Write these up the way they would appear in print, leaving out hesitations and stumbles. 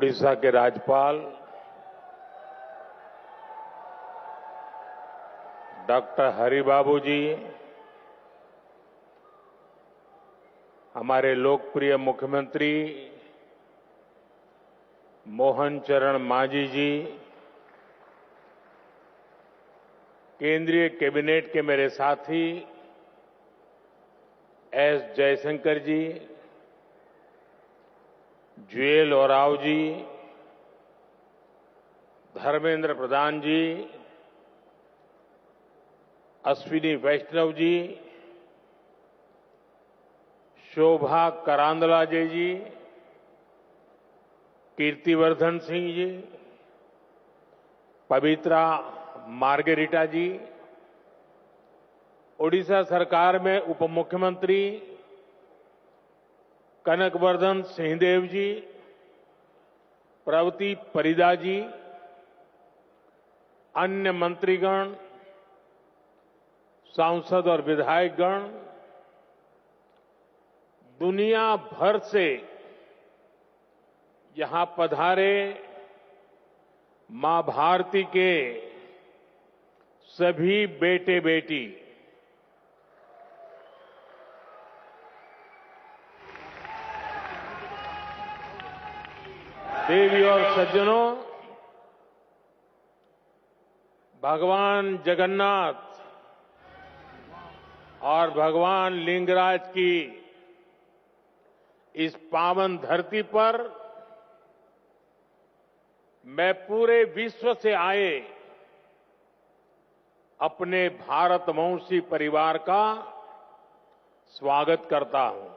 उड़ीसा के राज्यपाल डॉक्टर हरिबाबू जी, हमारे लोकप्रिय मुख्यमंत्री मोहन चरण मांझी जी, केंद्रीय कैबिनेट के मेरे साथी एस जयशंकर जी, जुएल ओराव जी, धर्मेंद्र प्रधान जी, अश्विनी वैष्णव जी, शोभा करांदला जी, कीर्तिवर्धन सिंह जी, पवित्रा मार्गेरिटा जी, ओडिशा सरकार में उप मुख्यमंत्री कनकवर्धन सिंहदेव जी, प्रवती परिदा जी, अन्य मंत्रीगण, सांसद और विधायकगण, दुनिया भर से यहां पधारे मां भारती के सभी बेटे बेटी, देवी और सज्जनों, भगवान जगन्नाथ और भगवान लिंगराज की इस पावन धरती पर मैं पूरे विश्व से आए अपने भारतवंशी परिवार का स्वागत करता हूं।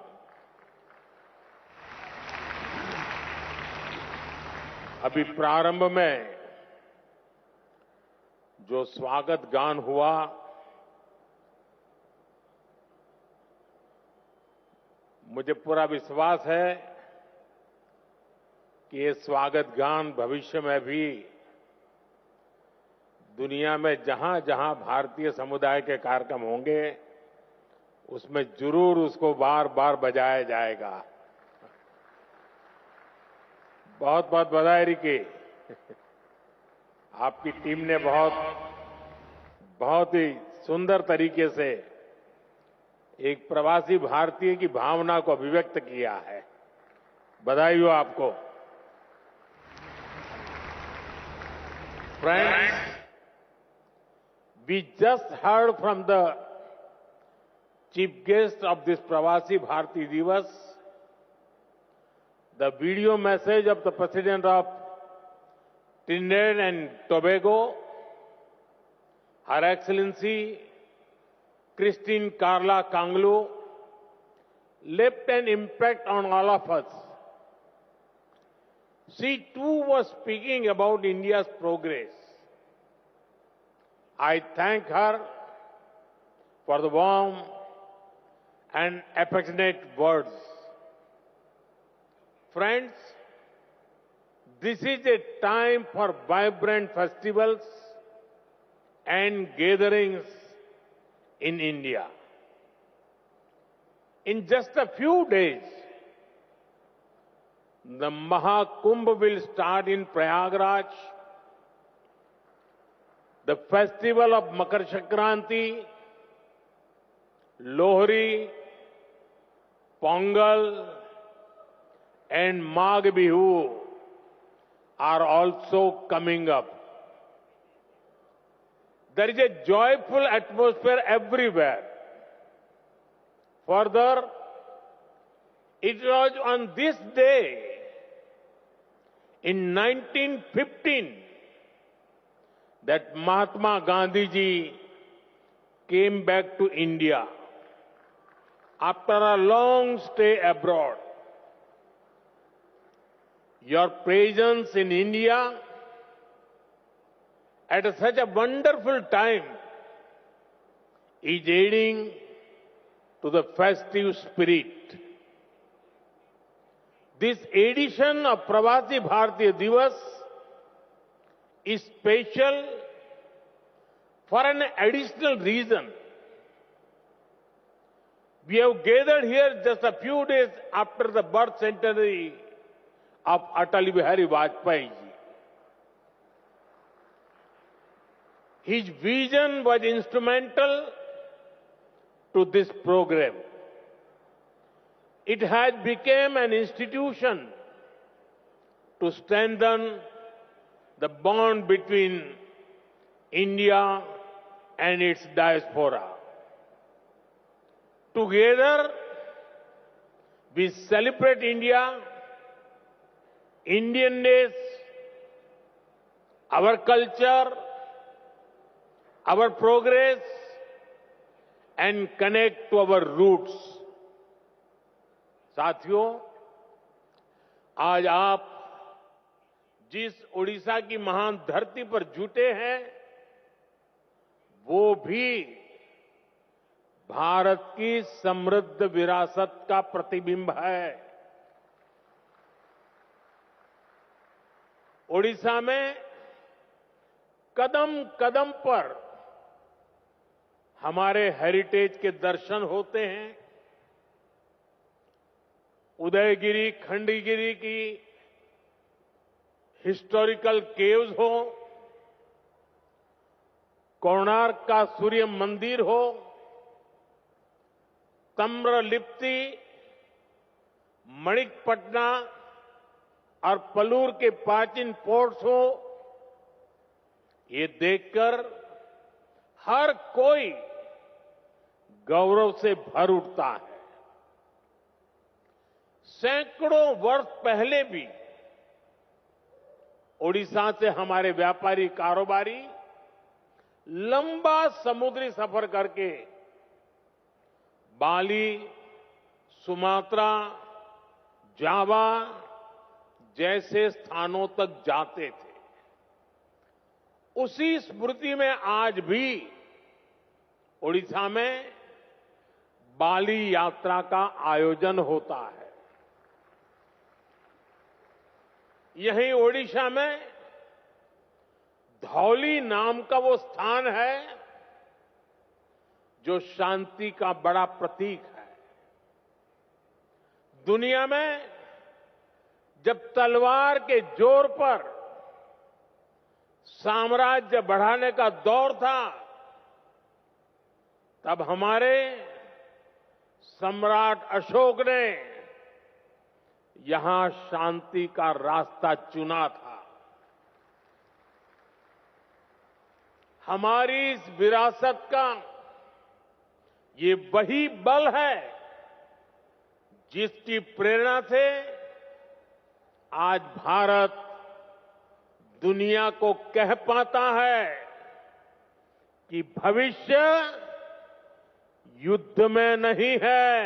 अभी प्रारंभ में जो स्वागत गान हुआ, मुझे पूरा विश्वास है कि ये स्वागत गान भविष्य में भी दुनिया में जहां जहां भारतीय समुदाय के कार्यक्रम होंगे उसमें जरूर उसको बार बार बजाया जाएगा। बहुत बहुत बधाई रिकी। आपकी टीम ने बहुत ही सुंदर तरीके से एक प्रवासी भारतीय की भावना को अभिव्यक्त किया है। बधाई हो आपको। Friends, we just heard from the chief guest of this Pravasi Bharati Divas the video message of the President of Trinidad and Tobago, Her Excellency Christine Carla Kanglu, left an impact on all of us. She too was speaking about India's progress. I thank her for the warm and affectionate words. Friends, this is a time for vibrant festivals and gatherings in India. In just a few days, the Mahakumbh will start in Prayagraj. The festival of Makar Sankranti, Lohri, Pongal, and Magh Bihu are also coming up. There is a joyful atmosphere everywhere. Further, it was on this day in 1915 that Mahatma Gandhi ji came back to India after a long stay abroad. Your presence in India at such a wonderful time is aiding to the festive spirit. This edition of Pravasi Bharatiya Divas is special for an additional reason. We have gathered here just a few days after the birth centenary of Atal Bihari Vajpayee ji. His vision was instrumental to this program. It has become an institution to strengthen the bond between India and its diaspora. Together, we celebrate India, Indianness, our culture, our progress, and connect to our roots. साथियों, आज आप जिस ओडिशा की महान धरती पर जुटे हैं, वो भी भारत की समृद्ध विरासत का प्रतिबिंब है। ओडिशा में कदम कदम पर हमारे हेरिटेज के दर्शन होते हैं। उदयगिरी, खंडगिरी की हिस्टोरिकल केव्स हो, कोणार्क का सूर्य मंदिर हो, ताम्रलिप्ति, मणिकपटना और पलूर के प्राचीन पोर्ट्स हो, ये देखकर हर कोई गौरव से भर उठता है। सैकड़ों वर्ष पहले भी ओडिशा से हमारे व्यापारी कारोबारी लंबा समुद्री सफर करके बाली, सुमात्रा, जावा जैसे स्थानों तक जाते थे। उसी स्मृति में आज भी ओडिशा में बाली यात्रा का आयोजन होता है। यहीं ओडिशा में धौली नाम का वो स्थान है जो शांति का बड़ा प्रतीक है। दुनिया में जब तलवार के जोर पर साम्राज्य बढ़ाने का दौर था, तब हमारे सम्राट अशोक ने यहां शांति का रास्ता चुना था। हमारी इस विरासत का ये वही बल है जिसकी प्रेरणा से आज भारत दुनिया को कह पाता है कि भविष्य युद्ध में नहीं है,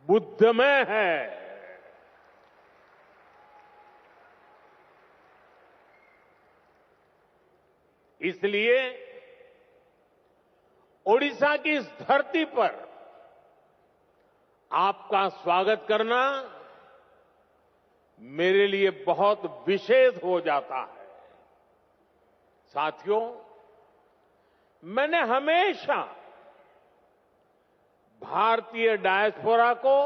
बुद्ध में है। इसलिए ओडिशा की इस धरती पर आपका स्वागत करना मेरे लिए बहुत विशेष हो जाता है। साथियों, मैंने हमेशा भारतीय डायस्पोरा को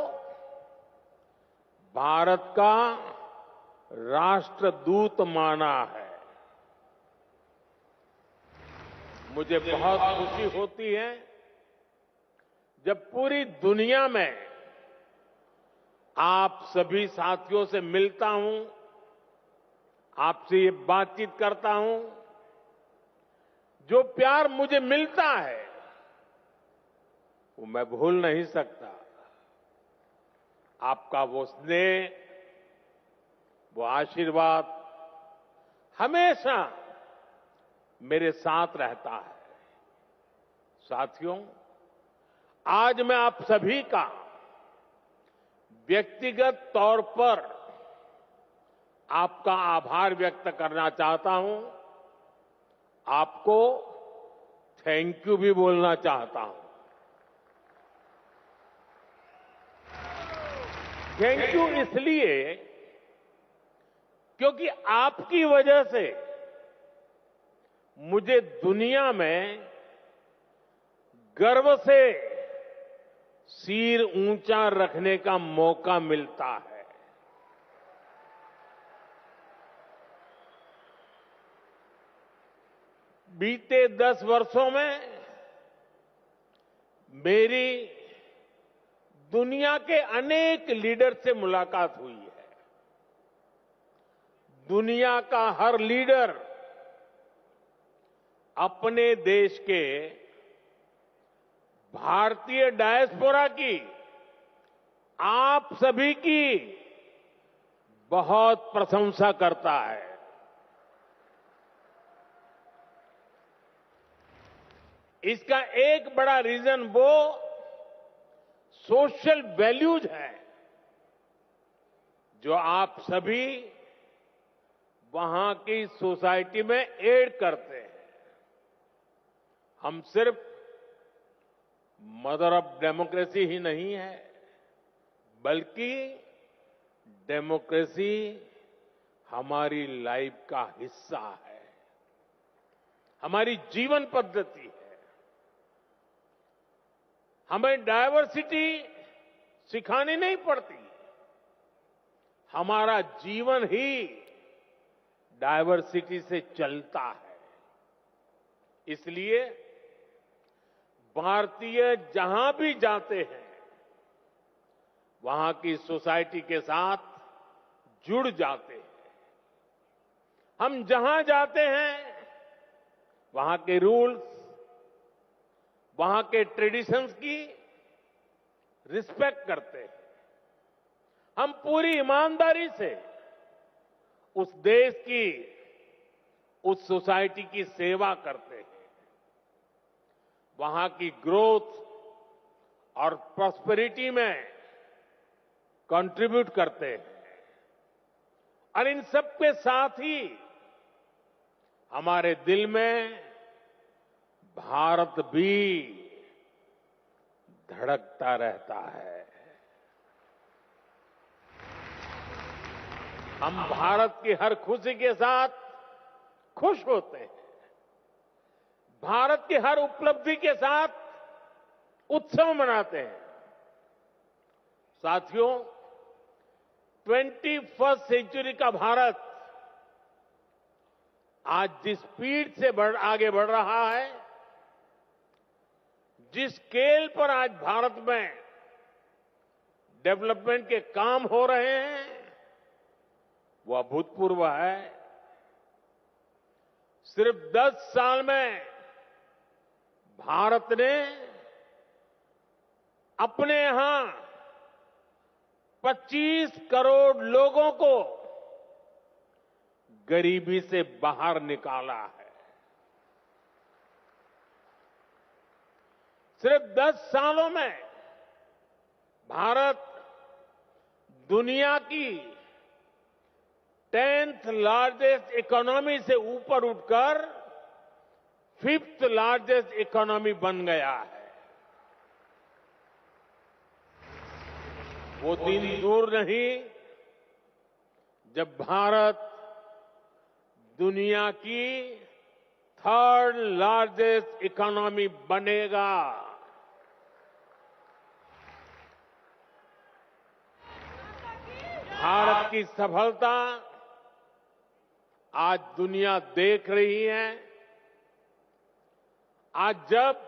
भारत का राष्ट्रदूत माना है। मुझे बहुत खुशी होती है जब पूरी दुनिया में आप सभी साथियों से मिलता हूं, आपसे ये बातचीत करता हूं। जो प्यार मुझे मिलता है वो मैं भूल नहीं सकता। आपका वो स्नेह, वो आशीर्वाद हमेशा मेरे साथ रहता है। साथियों, आज मैं आप सभी का व्यक्तिगत तौर पर आपका आभार व्यक्त करना चाहता हूं। आपको थैंक यू भी बोलना चाहता हूं। थैंक यू इसलिए क्योंकि आपकी वजह से मुझे दुनिया में गर्व से सिर ऊंचा रखने का मौका मिलता है। बीते 10 वर्षों में मेरी दुनिया के अनेक लीडर से मुलाकात हुई है। दुनिया का हर लीडर अपने देश के भारतीय डायस्पोरा की, आप सभी की बहुत प्रशंसा करता है। इसका एक बड़ा रीजन वो सोशल वैल्यूज है जो आप सभी वहां की सोसाइटी में ऐड करते हैं। हम सिर्फ मदर ऑफ डेमोक्रेसी ही नहीं है, बल्कि डेमोक्रेसी हमारी लाइफ का हिस्सा है, हमारी जीवन पद्धति है। हमें डायवर्सिटी सिखानी नहीं पड़ती, हमारा जीवन ही डायवर्सिटी से चलता है। इसलिए भारतीय जहां भी जाते हैं वहां की सोसाइटी के साथ जुड़ जाते हैं। हम जहां जाते हैं वहां के रूल्स, वहां के ट्रेडिशंस की रिस्पेक्ट करते हैं। हम पूरी ईमानदारी से उस देश की, उस सोसाइटी की सेवा करते हैं। वहां की ग्रोथ और प्रॉस्पेरिटी में कंट्रीब्यूट करते हैं। और इन सबके साथ ही हमारे दिल में भारत भी धड़कता रहता है। हम भारत की हर खुशी के साथ खुश होते हैं, भारत की हर उपलब्धि के साथ उत्सव मनाते हैं। साथियों, 21st सेंचुरी का भारत आज जिस स्पीड से आगे बढ़ रहा है, जिस स्केल पर आज भारत में डेवलपमेंट के काम हो रहे हैं, वो अभूतपूर्व है। सिर्फ 10 साल में भारत ने अपने यहां 25 करोड़ लोगों को गरीबी से बाहर निकाला है। सिर्फ 10 सालों में भारत दुनिया की 10th लार्जेस्ट इकोनॉमी से ऊपर उठकर 5th लार्जेस्ट इकोनॉमी बन गया है। वो दिन दूर नहीं जब भारत दुनिया की 3rd लार्जेस्ट इकोनॉमी बनेगा। भारत की सफलता आज दुनिया देख रही है। आज जब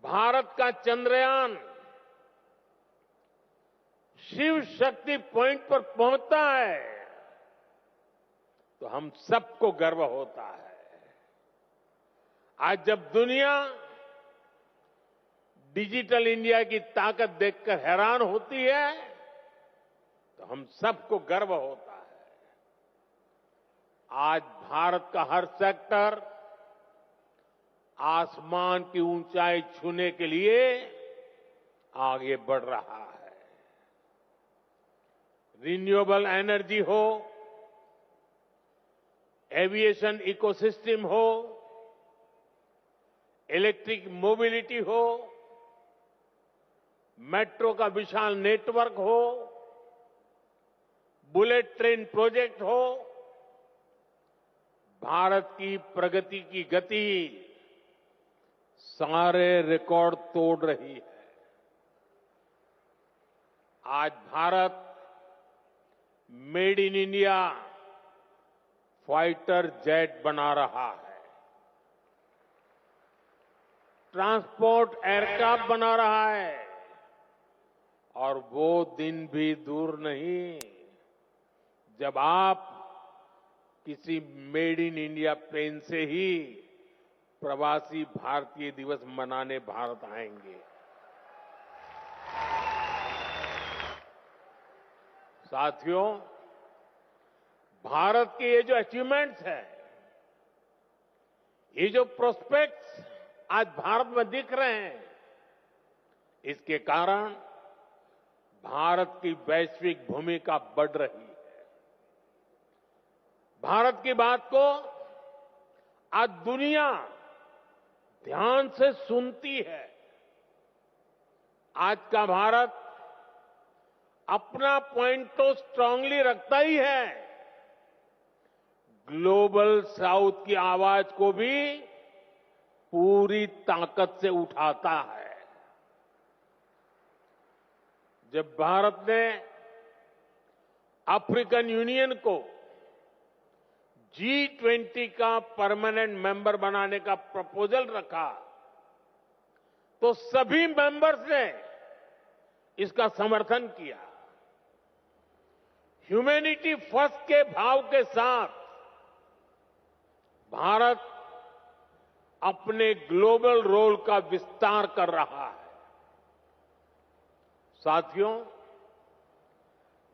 भारत का चंद्रयान शिव शक्ति पॉइंट पर पहुंचता है तो हम सबको गर्व होता है। आज जब दुनिया डिजिटल इंडिया की ताकत देखकर हैरान होती है तो हम सबको गर्व होता है। आज भारत का हर सेक्टर आसमान की ऊंचाई छूने के लिए आगे बढ़ रहा है। रिन्यूएबल एनर्जी हो, एविएशन इकोसिस्टम हो, इलेक्ट्रिक मोबिलिटी हो, मेट्रो का विशाल नेटवर्क हो, बुलेट ट्रेन प्रोजेक्ट हो, भारत की प्रगति की गति सारे रिकॉर्ड तोड़ रही है। आज Bharat made in India fighter jet बना रहा है। ट्रांसपोर्ट एयरक्राफ्ट बना रहा है और वो दिन भी दूर नहीं जब आप किसी मेड इन इंडिया प्लेन से ही प्रवासी भारतीय दिवस मनाने भारत आएंगे। साथियों, भारत के ये जो अचीवमेंट्स हैं, ये जो प्रोस्पेक्ट्स आज भारत में दिख रहे हैं, इसके कारण भारत की वैश्विक भूमिका बढ़ रही है। भारत की बात को आज दुनिया ध्यान से सुनती है। आज का भारत अपना पॉइंट तो स्ट्रांगली रखता ही है, ग्लोबल साउथ की आवाज को भी पूरी ताकत से उठाता है। जब भारत ने अफ्रीकन यूनियन को G20 का परमानेंट मेंबर बनाने का प्रपोजल रखा, तो सभी मेंबर्स ने इसका समर्थन किया। ह्यूमैनिटी फर्स्ट के भाव के साथ भारत अपने ग्लोबल रोल का विस्तार कर रहा है। साथियों,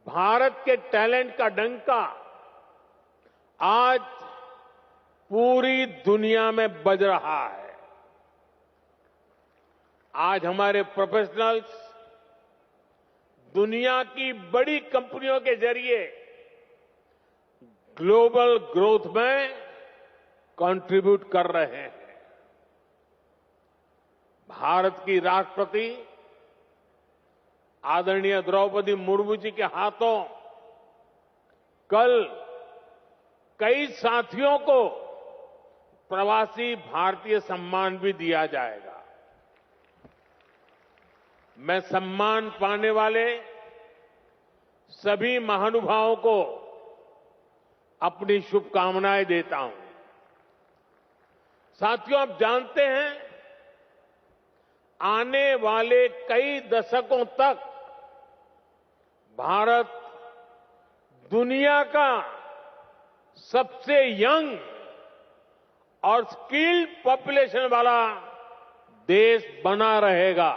भारत के टैलेंट का डंका आज पूरी दुनिया में बज रहा है। आज हमारे प्रोफेशनल्स दुनिया की बड़ी कंपनियों के जरिए ग्लोबल ग्रोथ में कंट्रीब्यूट कर रहे हैं। भारत की राष्ट्रपति आदरणीय द्रौपदी मुर्मू जी के हाथों कल कई साथियों को प्रवासी भारतीय सम्मान भी दिया जाएगा। मैं सम्मान पाने वाले सभी महानुभावों को अपनी शुभकामनाएं देता हूं। साथियों, आप जानते हैं, आने वाले कई दशकों तक भारत दुनिया का सबसे यंग और स्किल्ड पॉपुलेशन वाला देश बना रहेगा।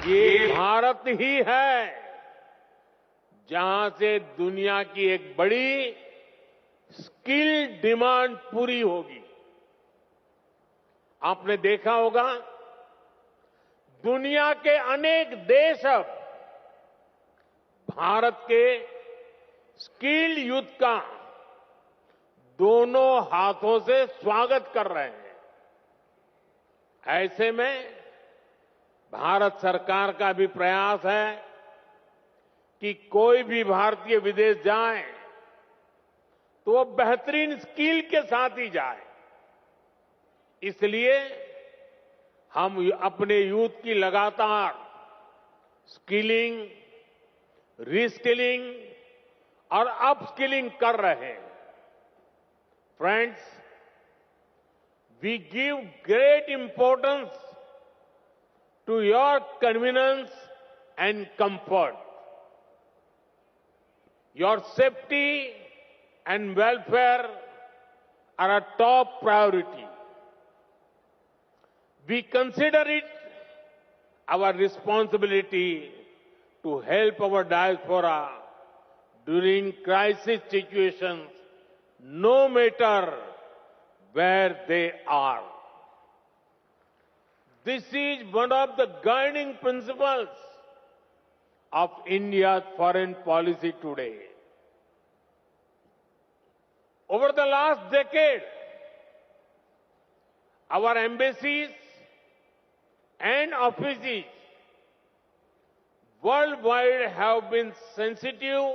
ये भारत ही है जहां से दुनिया की एक बड़ी स्किल डिमांड पूरी होगी। आपने देखा होगा, दुनिया के अनेक देश अब भारत के स्किल यूथ का दोनों हाथों से स्वागत कर रहे हैं। ऐसे में भारत सरकार का भी प्रयास है कि कोई भी भारतीय विदेश जाए तो वो बेहतरीन स्किल के साथ ही जाए। इसलिए हम अपने यूथ की लगातार स्किलिंग, रीस्किलिंग और अपस्किलिंग कर रहे हैं। Friends, we give great importance to your convenience and comfort. Your safety and welfare are a top priority. We consider it our responsibility to help our diaspora during crisis situations, no matter where they are. This is one of the guiding principles of India's foreign policy today. Over the last decade, our embassies and offices worldwide have been sensitive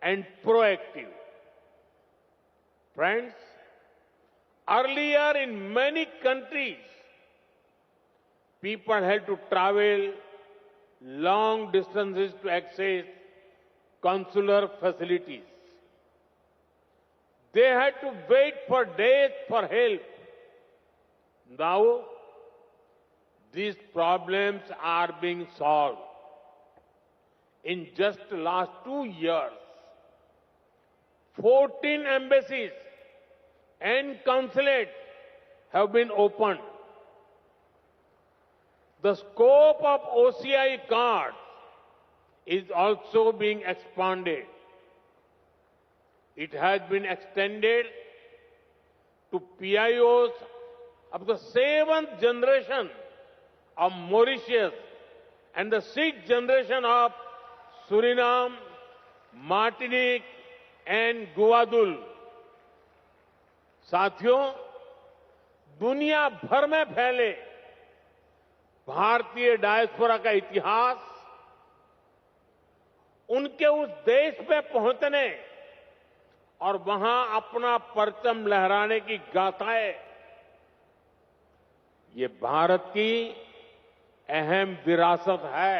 and proactive. Friends, earlier in many countries, people had to travel long distances to access consular facilities. They had to wait for days for help Now, these problems are being solved. In just the last 2 years, 14 embassies and consulates have been opened. The scope of OCI cards is also being expanded. It has been extended to PIOs of the 7th generation of Mauritius and the 6th generation of Suriname, Martinique and Guadeloupe. साथियों, दुनिया भर में फैले भारतीय diaspora का इतिहास उनके उस देश में पहुंचने और वहां अपना परचम लहराने की गाथाएं, ये भारत की अहम विरासत है।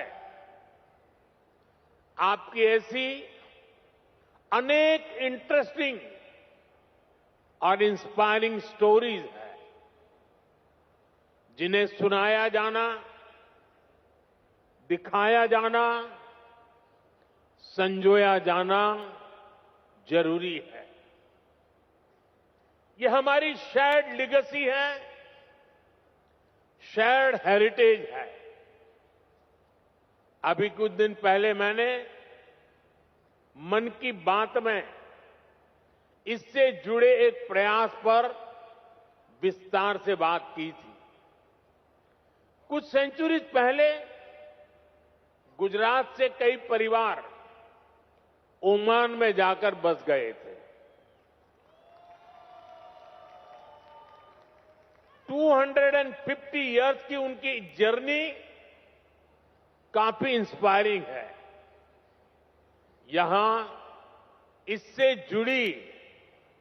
आपकी ऐसी अनेक इंटरेस्टिंग और इंस्पायरिंग स्टोरीज है, जिन्हें सुनाया जाना, दिखाया जाना, संजोया जाना जरूरी है। ये हमारी शेयर्ड लीगेसी है, शेयर्ड हेरिटेज है। अभी कुछ दिन पहले मैंने मन की बात में इससे जुड़े एक प्रयास पर विस्तार से बात की थी। कुछ सेंचुरीज पहले गुजरात से कई परिवार ओमान में जाकर बस गए थे। 250 इयर्स की उनकी जर्नी काफी इंस्पायरिंग है। यहां इससे जुड़ी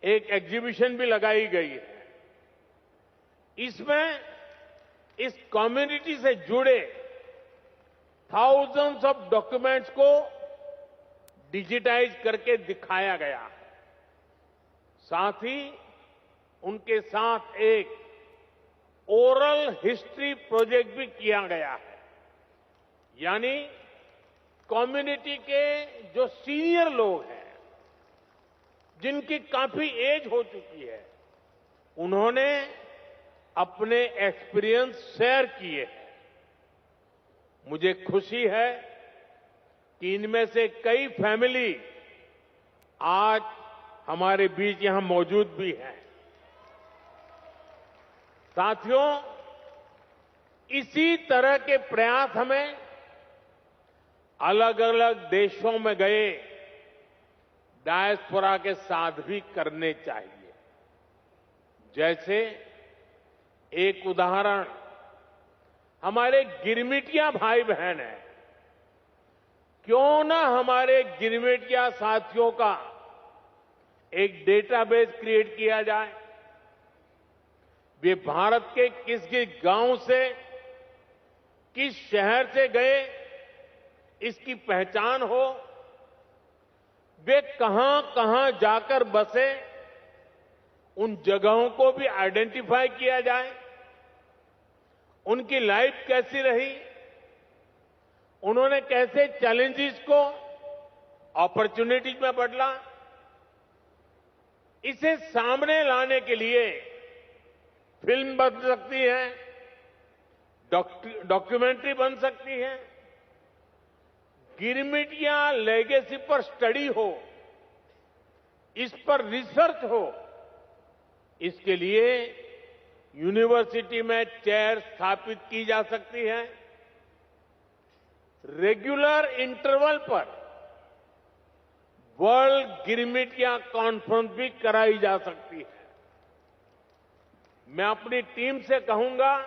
एक एग्जीबिशन भी लगाई गई है। इसमें इस कम्युनिटी से जुड़े थाउजेंड्स ऑफ डॉक्यूमेंट्स को डिजिटाइज करके दिखाया गया है। साथ ही उनके साथ एक ओरल हिस्ट्री प्रोजेक्ट भी किया गया है। यानी कम्युनिटी के जो सीनियर लोग हैं, जिनकी काफी एज हो चुकी है, उन्होंने अपने एक्सपीरियंस शेयर किए हैं। मुझे खुशी है कि इनमें से कई फैमिली आज हमारे बीच यहां मौजूद भी हैं। साथियों, इसी तरह के प्रयास हमें अलग अलग देशों में गए डायस्पोरा के साथ भी करने चाहिए। जैसे एक उदाहरण हमारे गिरमिटिया भाई बहन हैं। क्यों ना हमारे गिरमिटिया साथियों का एक डेटाबेस क्रिएट किया जाए। वे भारत के किस किस गांव से, किस शहर से गए, इसकी पहचान हो। वे कहां कहां जाकर बसे, उन जगहों को भी आइडेंटिफाई किया जाए। उनकी लाइफ कैसी रही, उन्होंने कैसे चैलेंजेस को अपॉर्चुनिटीज में बदला, इसे सामने लाने के लिए फिल्म बन सकती है, डॉक्यूमेंट्री बन सकती है, गिरमिटिया लेगेसी पर स्टडी हो, इस पर रिसर्च हो। इसके लिए यूनिवर्सिटी में चेयर स्थापित की जा सकती है। रेगुलर इंटरवल पर वर्ल्ड गिरमिटिया कॉन्फ्रेंस भी कराई जा सकती है। मैं अपनी टीम से कहूंगा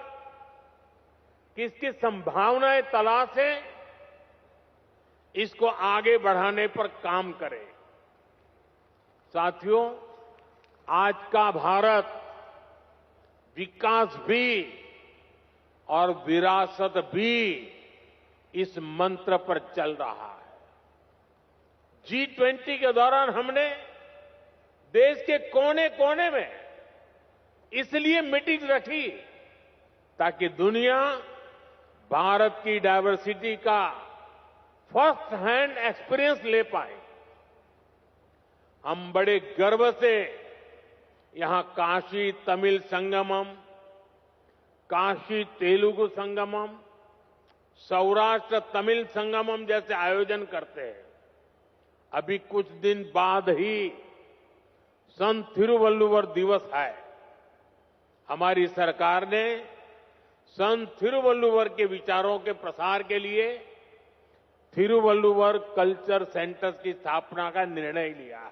कि इसकी संभावनाएं तलाशें, इसको आगे बढ़ाने पर काम करें। साथियों, आज का भारत विकास भी और विरासत भी इस मंत्र पर चल रहा है। G20 के दौरान हमने देश के कोने कोने में इसलिए मीटिंग रखी ताकि दुनिया भारत की डायवर्सिटी का फर्स्ट हैंड एक्सपीरियंस ले पाए। हम बड़े गर्व से यहां काशी तमिल संगमम, काशी तेलुगु संगमम, सौराष्ट्र तमिल संगमम जैसे आयोजन करते हैं। अभी कुछ दिन बाद ही संत थिरुवल्लुवर दिवस है। हमारी सरकार ने संत थिरुवल्लुवर के विचारों के प्रसार के लिए थिरुवल्लुवर कल्चर सेंटर्स की स्थापना का निर्णय लिया है।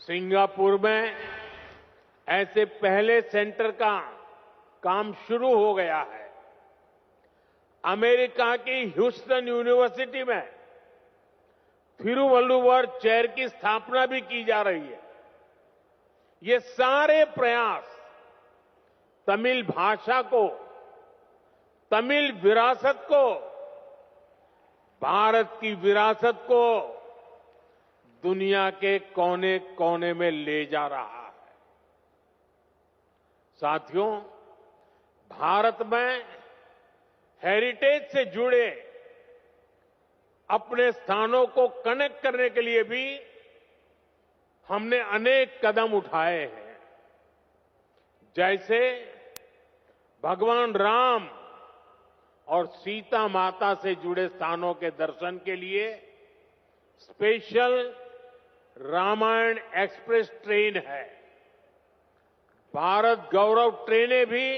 सिंगापुर में ऐसे पहले सेंटर का काम शुरू हो गया है। अमेरिका की ह्यूस्टन यूनिवर्सिटी में थिरुवल्लुवर चेयर की स्थापना भी की जा रही है। ये सारे प्रयास तमिल भाषा को, तमिल विरासत को, भारत की विरासत को दुनिया के कोने कोने में ले जा रहा है। साथियों, भारत में हेरिटेज से जुड़े अपने स्थानों को कनेक्ट करने के लिए भी हमने अनेक कदम उठाए हैं। जैसे भगवान राम और सीता माता से जुड़े स्थानों के दर्शन के लिए स्पेशल रामायण एक्सप्रेस ट्रेन है। भारत गौरव ट्रेनें भी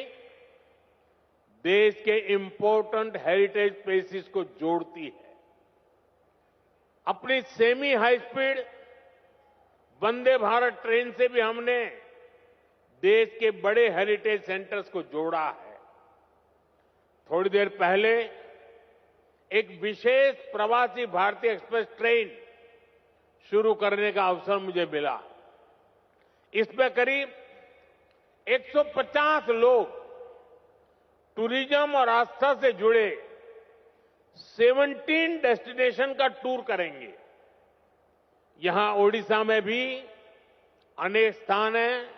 देश के इंपॉर्टेंट हेरिटेज प्लेसेस को जोड़ती है। अपनी semi high speed Vande Bharat train से भी हमने देश के बड़े हेरिटेज सेंटर्स को जोड़ा है। थोड़ी देर पहले एक विशेष प्रवासी भारतीय एक्सप्रेस ट्रेन शुरू करने का अवसर मुझे मिला। इसमें करीब 150 लोग टूरिज्म और आस्था से जुड़े 17 डेस्टिनेशन का टूर करेंगे। यहां ओडिशा में भी अनेक स्थान हैं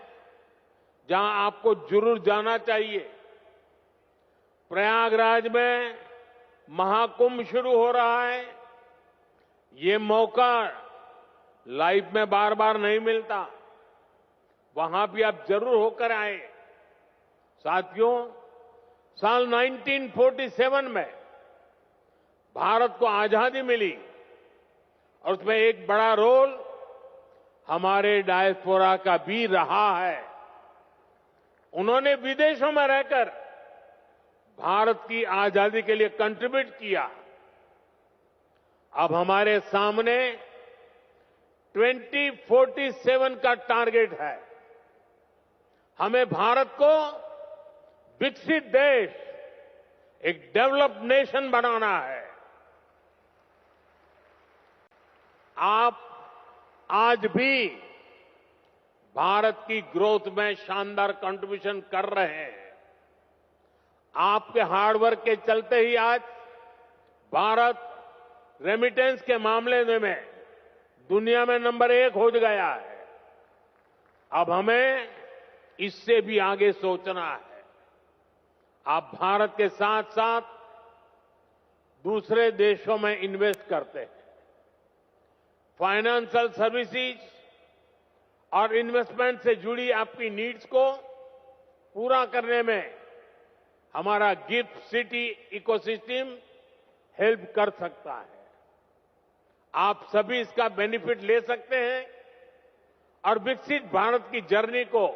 जहां आपको जरूर जाना चाहिए। प्रयागराज में महाकुंभ शुरू हो रहा है। ये मौका लाइफ में बार बार नहीं मिलता। वहां भी आप जरूर होकर आए। साथियों, साल 1947 में भारत को आजादी मिली और उसमें एक बड़ा रोल हमारे डायस्पोरा का भी रहा है। उन्होंने विदेशों में रहकर भारत की आजादी के लिए कंट्रीब्यूट किया। अब हमारे सामने 2047 का टारगेट है। हमें भारत को विकसित देश, एक डेवलप्ड नेशन बनाना है। आप आज भी भारत की ग्रोथ में शानदार कंट्रीब्यूशन कर रहे हैं। आपके हार्डवर्क के चलते ही आज भारत रेमिटेंस के मामले में दुनिया में नंबर 1 हो गया है। अब हमें इससे भी आगे सोचना है। आप भारत के साथ साथ दूसरे देशों में इन्वेस्ट करते हैं। फाइनेंशियल सर्विसेज और इन्वेस्टमेंट से जुड़ी आपकी नीड्स को पूरा करने में हमारा गिफ्ट सिटी इकोसिस्टम हेल्प कर सकता है। आप सभी इसका बेनिफिट ले सकते हैं और विकसित भारत की जर्नी को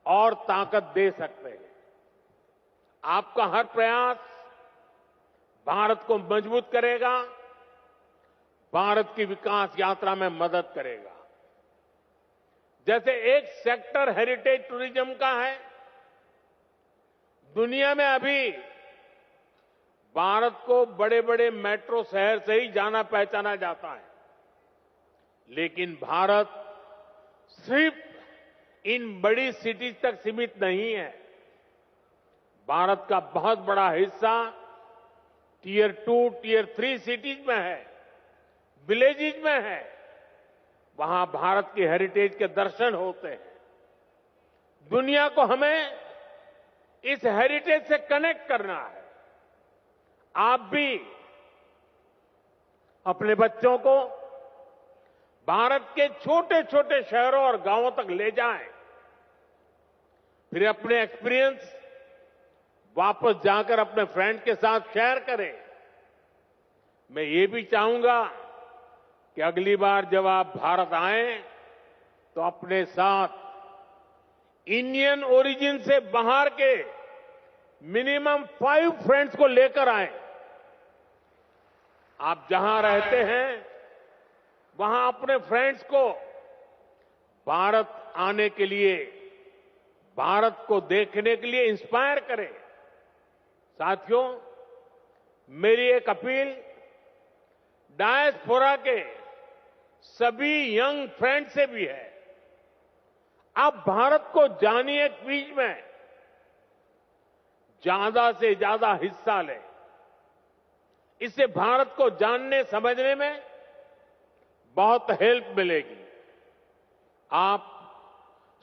और ताकत दे सकते हैं। आपका हर प्रयास भारत को मजबूत करेगा, भारत की विकास यात्रा में मदद करेगा। जैसे एक सेक्टर हेरिटेज टूरिज्म का है। दुनिया में अभी भारत को बड़े बड़े मेट्रो शहर से ही जाना पहचाना जाता है, लेकिन भारत सिर्फ इन बड़ी सिटीज तक सीमित नहीं है। भारत का बहुत बड़ा हिस्सा टियर 2, टियर 3 सिटीज में है, विलेजेज में है। वहां भारत की हेरिटेज के दर्शन होते हैं। दुनिया को हमें इस हेरिटेज से कनेक्ट करना है। आप भी अपने बच्चों को भारत के छोटे छोटे शहरों और गांवों तक ले जाएं, फिर अपने एक्सपीरियंस वापस जाकर अपने फ्रेंड के साथ शेयर करें। मैं ये भी चाहूंगा कि अगली बार जब आप भारत आएं तो अपने साथ इंडियन ओरिजिन से बाहर के मिनिमम 5 फ्रेंड्स को लेकर आएं। आप जहां रहते हैं वहां अपने फ्रेंड्स को भारत आने के लिए, भारत को देखने के लिए इंस्पायर करें। साथियों, मेरी एक अपील डायस्पोरा के सभी यंग फ्रेंड से भी है। आप भारत को जानिए, क्विज में ज्यादा से ज्यादा हिस्सा लें। इससे भारत को जानने समझने में बहुत हेल्प मिलेगी। आप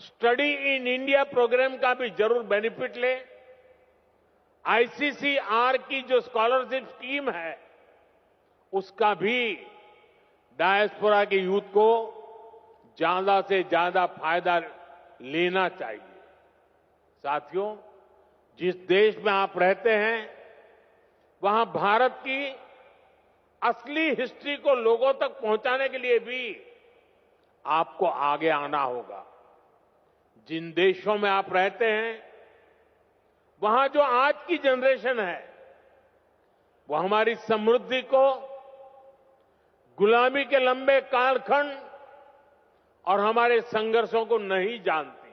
स्टडी इन इंडिया प्रोग्राम का भी जरूर बेनिफिट लें। आईसीसीआर की जो स्कॉलरशिप स्कीम है उसका भी डायस्पोरा के यूथ को ज्यादा से ज्यादा फायदा लेना चाहिए। साथियों, जिस देश में आप रहते हैं वहां भारत की असली हिस्ट्री को लोगों तक पहुंचाने के लिए भी आपको आगे आना होगा। जिन देशों में आप रहते हैं वहां जो आज की जनरेशन है वो हमारी समृद्धि को, गुलामी के लंबे कालखंड और हमारे संघर्षों को नहीं जानती।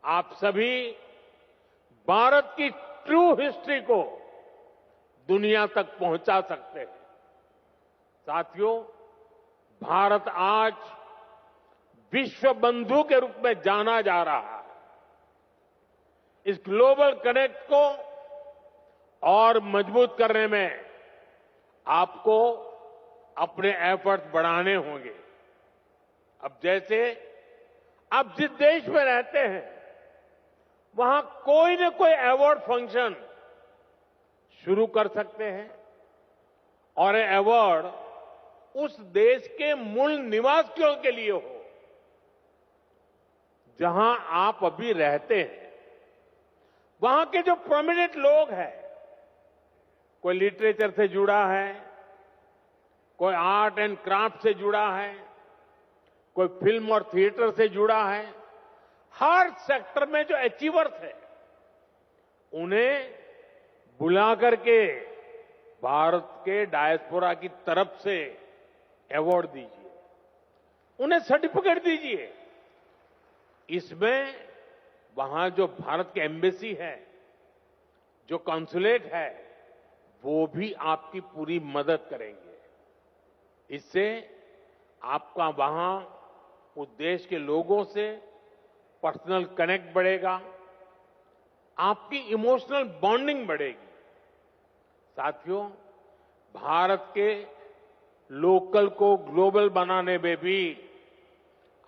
आप सभी भारत की ट्रू हिस्ट्री को दुनिया तक पहुंचा सकते हैं। साथियों, भारत आज विश्व बंधु के रूप में जाना जा रहा है। इस ग्लोबल कनेक्ट को और मजबूत करने में आपको अपने एफर्ट्स बढ़ाने होंगे। अब जैसे आप जिस देश में रहते हैं वहां कोई न कोई अवार्ड फंक्शन शुरू कर सकते हैं और ये अवार्ड उस देश के मूल निवासियों के लिए हो जहां आप अभी रहते हैं। वहां के जो प्रोमिनेंट लोग हैं, कोई लिटरेचर से जुड़ा है, कोई आर्ट एंड क्राफ्ट से जुड़ा है, कोई फिल्म और थिएटर से जुड़ा है, हर सेक्टर में जो अचीवर्स है उन्हें बुला करके भारत के डायस्पोरा की तरफ से अवार्ड दीजिए, उन्हें सर्टिफिकेट दीजिए। इसमें वहां जो भारत की एम्बेसी है, जो कॉन्सुलेट है, वो भी आपकी पूरी मदद करेंगे। इससे आपका वहां उस देश के लोगों से पर्सनल कनेक्ट बढ़ेगा, आपकी इमोशनल बॉन्डिंग बढ़ेगी। साथियों, भारत के लोकल को ग्लोबल बनाने में भी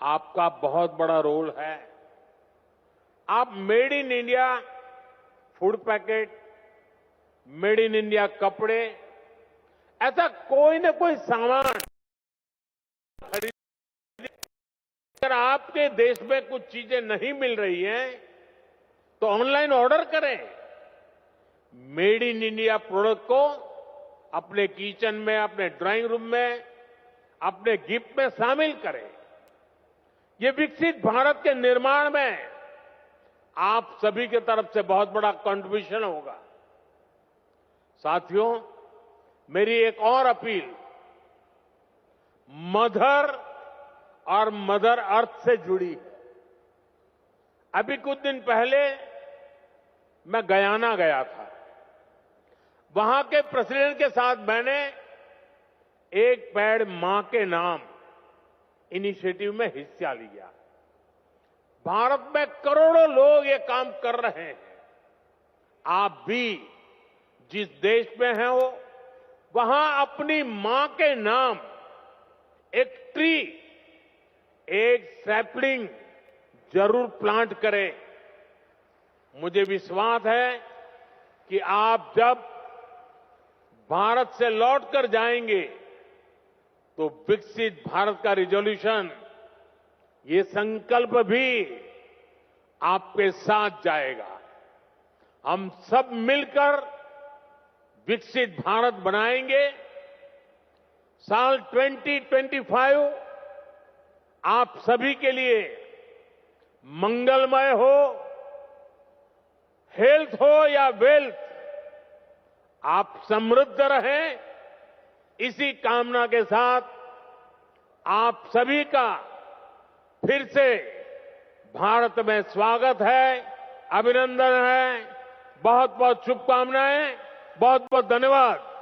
आपका बहुत बड़ा रोल है। आप made in India food packet, made in India कपड़े, ऐसा कोई न कोई सामान खरीद। अगर आपके देश में कुछ चीजें नहीं मिल रही हैं तो ऑनलाइन ऑर्डर करें। मेड इन इंडिया प्रोडक्ट को अपने किचन में, अपने ड्राइंग रूम में, अपने गिफ्ट में शामिल करें। ये विकसित भारत के निर्माण में आप सभी की तरफ से बहुत बड़ा कंट्रीब्यूशन होगा। साथियों, मेरी एक और अपील मदर और मदर अर्थ से जुड़ी है। अभी कुछ दिन पहले मैं गयाना गया था। वहां के प्रेसिडेंट के साथ मैंने एक पेड़ मां के नाम इनिशिएटिव में हिस्सा लिया। भारत में करोड़ों लोग ये काम कर रहे हैं। आप भी जिस देश में हैं वो वहां अपनी मां के नाम एक ट्री, एक सैपलिंग जरूर प्लांट करें। मुझे विश्वास है कि आप जब भारत से लौटकर जाएंगे तो विकसित भारत का रिजोल्यूशन, ये संकल्प भी आपके साथ जाएगा। हम सब मिलकर विकसित भारत बनाएंगे। साल 2025 आप सभी के लिए मंगलमय हो, हेल्थ हो या वेल्थ, आप समृद्ध रहें, इसी कामना के साथ आप सभी का फिर से भारत में स्वागत है, अभिनंदन है। बहुत बहुत शुभकामनाएं, बहुत बहुत धन्यवाद।